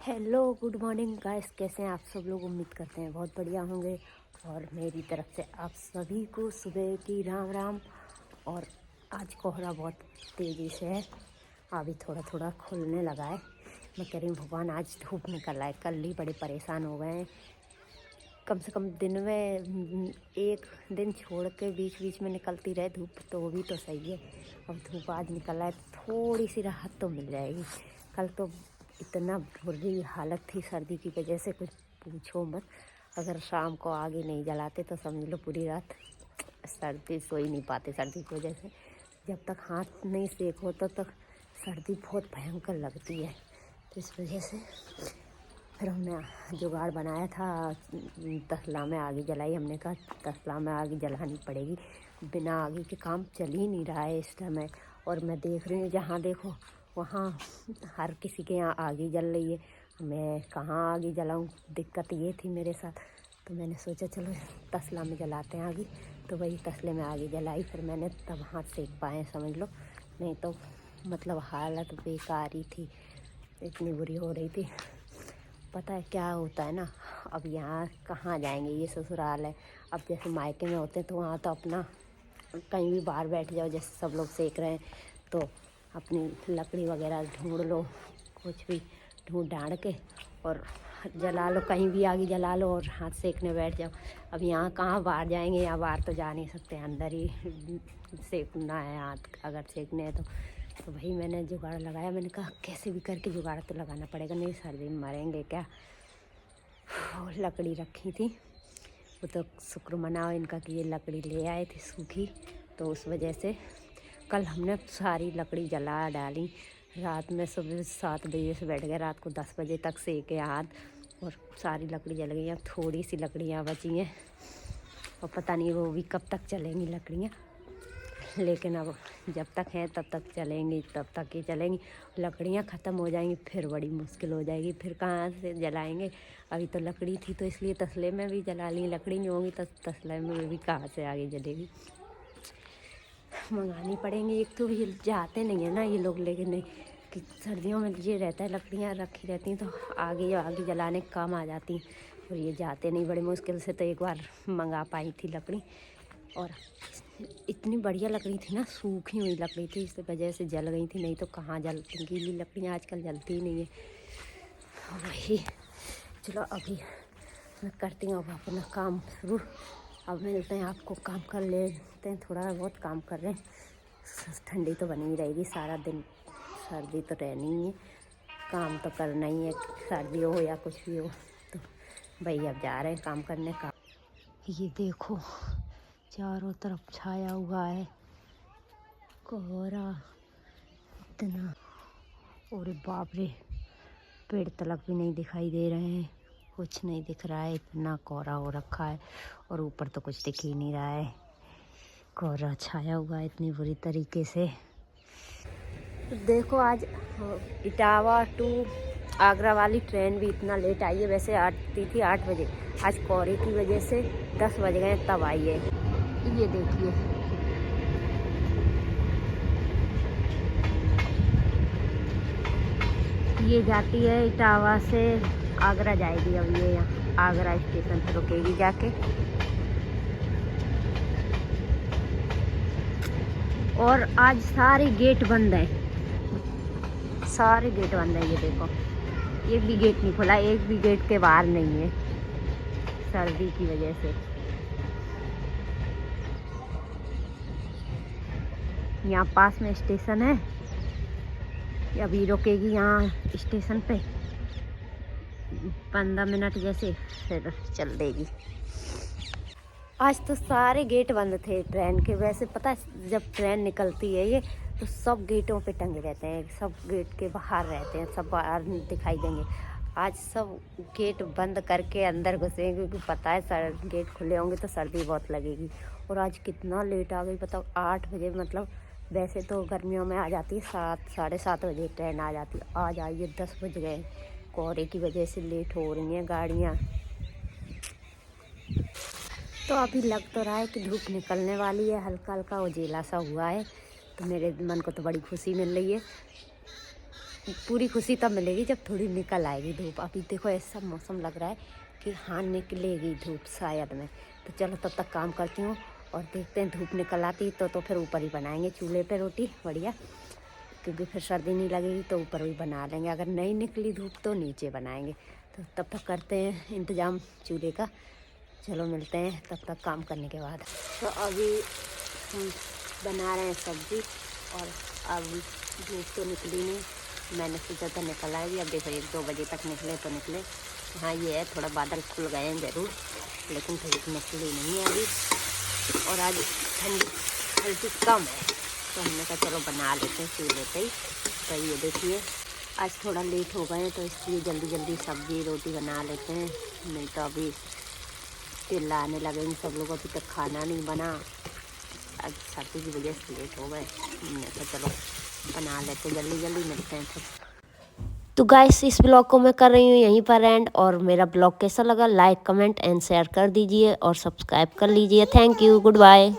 Hello good morning guys, कैसे हैं आप सब लोग। उम्मीद करते हैं बहुत बढ़िया होंगे। और मेरी तरफ से आप सभी को सुबह की राम राम। और आज कोहरा बहुत तेज़ी से है, अभी थोड़ा थोड़ा खुलने लगा है। मैं कह रही हूँ भगवान आज धूप निकल रहा है, कल ही बड़े परेशान हो गए हैं। कम से कम दिन में एक दिन छोड़ के बीच बीच में निकलती रहे धूप तो वो भी तो सही है। अब धूप आज निकल रहा है तो थोड़ी सी राहत तो मिल जाएगी। कल तो इतना बुरी हालत थी सर्दी की वजह से, कुछ पूछो मत। अगर शाम को आगे नहीं जलाते तो समझ लो पूरी रात सर्दी सो ही नहीं पाते सर्दी की वजह से। जब तक हाथ नहीं सेको तब तक सर्दी बहुत भयंकर लगती है। तो इस वजह से फिर हमने जुगाड़ बनाया था, तसला में आग जलाई। हमने कहा तसला में आग जलानी पड़ेगी, बिना आग के काम चल ही नहीं रहा है इस समय। और मैं देख रही हूँ जहाँ देखो वहाँ हर किसी के यहाँ आग जल रही है, मैं कहाँ आग जलाऊँ। दिक्कत ये थी मेरे साथ, तो मैंने सोचा चलो तसला में जलाते हैं आग। तो वही तसले में आग जलाई, फिर मैंने तब हाथ सेक पाए समझ लो। नहीं तो मतलब हालत बेकार ही थी, इतनी बुरी हो रही थी। पता है क्या होता है ना, अब यहाँ कहाँ जाएंगे, ये ससुराल है। अब जैसे मायके में होते हैं तो वहाँ तो अपना कहीं भी बाहर बैठ जाओ, जैसे सब लोग सेक रहे हैं तो अपनी लकड़ी वगैरह ढूंढ लो, कुछ भी ढूंढ ढांड के और जला लो, कहीं भी आग जला लो और हाथ सेकने बैठ जाओ। अब यहाँ कहाँ बाहर जाएंगे, यहाँ बाहर तो जा नहीं सकते, अंदर ही सेकना है हाथ अगर सेकने हैं तो भाई मैंने जुगाड़ लगाया। मैंने कहा कैसे भी करके जुगाड़ तो लगाना पड़ेगा, नहीं सर्दी में मरेंगे क्या। और लकड़ी रखी थी, वो तो शुक्र मनाओ इनका कि ये लकड़ी ले आए थे सूखी, तो उस वजह से कल हमने सारी लकड़ी जला डाली। रात में सुबह 7 बजे से बैठ गए, रात को 10 बजे तक सेके हाथ और सारी लकड़ी जल गई। अब थोड़ी सी लकड़ियाँ बची हैं और पता नहीं वो भी कब तक चलेंगी लकड़ियाँ, लेकिन अब जब तक हैं तब तक चलेंगी, तब तक ही चलेंगी। लकड़ियाँ ख़त्म हो जाएंगी फिर बड़ी मुश्किल हो जाएगी, फिर कहाँ से जलाएंगे। अभी तो लकड़ी थी तो इसलिए तसले में भी जला ली, लकड़ी नहीं होंगी तो तसले में भी कहाँ से आगे जलेगी, मंगानी पड़ेंगी। एक तो ये जाते नहीं है ना ये लोग, लेकिन नहीं कि सर्दियों में ये रहता है लकड़ियाँ रखी रहती हैं तो आगे आगे जलाने काम आ जाती हैं, और ये जाते नहीं बड़ी मुश्किल से। तो एक बार मंगा पाई थी लकड़ी और इतनी बढ़िया लकड़ी थी ना, सूखी हुई लकड़ी थी, इस वजह से जल गई थी, नहीं तो कहाँ जलती। गीली लकड़ियाँ आजकल जलती ही नहीं है। वही चलो अभी मैं करती हूँ अब अपना काम शुरू। अब मिलते हैं आपको, काम कर लेते हैं, थोड़ा बहुत काम कर रहे हैं। ठंडी तो बनी ही रहेगी सारा दिन, सर्दी तो रहनी ही है, काम तो करना ही है, सर्दी हो या कुछ भी हो। तो भाई अब जा रहे हैं काम करने का। ये देखो चारों तरफ छाया हुआ है कोहरा इतना, और बाप रे पेड़ तलक भी नहीं दिखाई दे रहे हैं, कुछ नहीं दिख रहा है, इतना कोहरा हो रखा है। और ऊपर तो कुछ दिख ही नहीं रहा है, कोहरा छाया हुआ है इतनी बुरी तरीके से। देखो आज इटावा टू आगरा वाली ट्रेन भी इतना लेट आई है, वैसे आती थी 8 बजे, आज कोहरे की वजह से 10 बज गए तब आई है। ये देखिए ये जाती है इटावा से आगरा जाएगी। अब ये यहाँ आगरा स्टेशन पर रुकेगी जाके, और आज सारे गेट बंद हैं, सारे गेट बंद हैं। ये देखो एक भी गेट नहीं खुला, एक भी गेट के बाहर नहीं है सर्दी की वजह से। यहाँ पास में स्टेशन है, अभी रुकेगी यहाँ स्टेशन पे 15 मिनट जैसे, फिर चल देगी। आज तो सारे गेट बंद थे ट्रेन के। वैसे पता है जब ट्रेन निकलती है ये तो सब गेटों पे टंगे रहते हैं, सब गेट के बाहर रहते हैं, सब बाहर दिखाई देंगे। आज सब गेट बंद करके अंदर घुसेंगे क्योंकि पता है गेट खुले होंगे तो सर्दी बहुत लगेगी। और आज कितना लेट आ गई बताओ, 8 बजे। मतलब वैसे तो गर्मियों में आ जाती है 7 साढ़े 7 बजे ट्रेन आ जाती है, आज आई है 10 बज गए। कोहरे की वजह से लेट हो रही हैं गाड़ियाँ। तो अभी लग तो रहा है कि धूप निकलने वाली है, हल्का हल्का उजेला सा हुआ है, तो मेरे मन को तो बड़ी खुशी मिल रही है। पूरी खुशी तब मिलेगी जब थोड़ी निकल आएगी धूप। अभी देखो ऐसा मौसम लग रहा है कि हाँ निकलेगी धूप शायद में। तो चलो तब तक काम करती हूँ और देखते हैं धूप निकल आती तो फिर ऊपर ही बनाएंगे चूल्हे पे रोटी बढ़िया, क्योंकि फिर सर्दी नहीं लगेगी तो ऊपर भी बना लेंगे। अगर नहीं निकली धूप तो नीचे बनाएंगे। तो तब तक करते हैं इंतज़ाम चूल्हे का। चलो मिलते हैं तब तक काम करने के बाद। तो अभी हम बना रहे हैं सब्ज़ी और अभी धूप तो निकली नहीं, मैंने सोचा था निकल आएगी। अब देखो 1-2 बजे तक निकले तो निकले। हाँ ये है थोड़ा बादल खुल गए हैं ज़रूर, लेकिन धूप निकली नहीं है अभी। और आज ठंडी हल्की कम है तो हमने कहा चलो बना लेते हैं चूल्हे पे ही। तो ये देखिए आज थोड़ा लेट हो गए हैं तो इसलिए जल्दी जल्दी सब्ज़ी रोटी बना लेते हैं, नहीं तो अभी चिल्लाने लगेंगे सब लोग। अभी तक खाना नहीं बना, आज सर्दी की वजह से लेट हो गए। हमने कहा चलो बना लेते जल्दी जल्दी, मिलते हैं फिर। तो गाइस इस ब्लॉग को मैं कर रही हूँ यहीं पर एंड। और मेरा ब्लॉग कैसा लगा लाइक कमेंट एंड शेयर कर दीजिए और सब्सक्राइब कर लीजिए। Thank you, good bye.